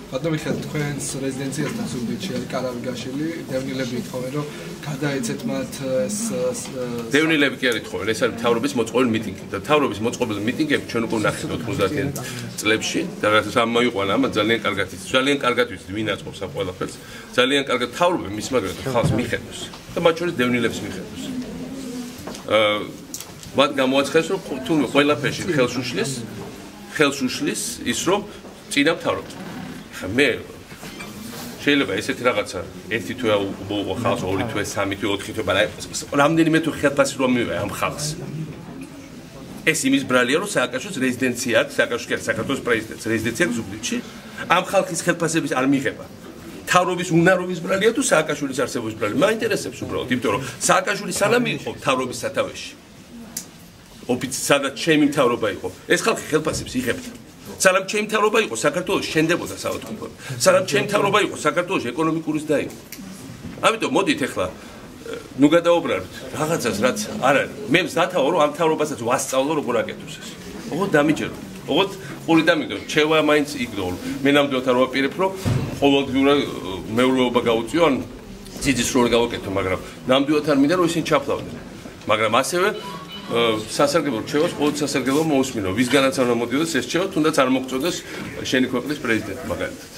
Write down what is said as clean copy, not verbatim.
ბატონო მიხეილ, თქვენს რეზიდენციასთან ზუგდიდში არის კარავიგაშილი, დევნილები ითხოვენ, რომ გადაეცეთ მათ ეს დევნილები კი არ ითხოვენ, ეს არის მთავრობის მოწყობილი მიტინგი და მთავრობის მოწყობილი მიტინგები ჩვენ უკვე ვნახეთ 90-იან წლებში და რაღაცა ამოიყვანა, ამან ძალიან კარგად ვიცით ვინ აწყობს ამ ყველაფერს. ძალიან კარგად მთავრობი მის მაგრად ხალხს მიხედავს და მათ შორის დევნილებს მიხედავს. მათ გამოაცხადეს, რომ თუნდაც ყველაფერში ხელს უშლის ის, რომ წინა მთავრობა. მე შეიძლება ესეთი რაღაცა ერთი თვე უყო ხალხს, ორი თვე, სამი თვე, ოთხი თვე, მაგრამ რამდენიმე თუ ხელფასი რომ მივიღე ამ ხალხს. ეს იმის ბრალია, რომ სააკაშოს რეზიდენცია აქვს, სააკაშოს კი არის საქართველოს პრეზიდენტის რეზიდენცია აქვს ზუგდიდში. ამ ხალხის ხელფასების არ მიიღება. მთავრობის უნარობის ბრალია თუ სააკაშვილის არსებობის ბრალია. მაინტერესებს უბრალოდ, იმიტომ რომ სააკაშვილი სანამ იყო მთავრობის სათავეში. სადაც ჩემი მთავრობა იყო, ეს ხალხი ხელფასებს იღებდა. სანამ ჩემი მთავრობა იყო, საქართველოს შენდებოდა საავადმყოფოები. სანამ ჩემი მთავრობა იყო, საქართველოს ეკონომიკური ზრდა იყო. ამიტომ მოდით ახლა ნუ გადაუბრალოთ რაღაცას, რაც არ არის. მე მზადაო, რომ ამ მთავრობასაც ვასწავლო, როგორ აკეთოს ეს. ოღონდ დამიჯერო. ოღონდ ყური დამიგდო, ჩევა მაინც იგდო. მე ნამდვილად არ ვაპირებ, რომ ყოველდღიურად მეურვეობა გაუწიო, ან ძიძის როლი გავაკეთო, მაგრამ ნამდვილად არ მინდა, რომ ისინი ჩაფლავდნენ. მაგრამ ასევე სასარგებლო რჩევას ყოველ სასარგებლო მოусმინო. ვისგანაც არ მომდიოდეს ეს რჩევა, თუნდაც არ მოგწოდეს შენი ქვეყნის პრეზიდენტი მაგალითად.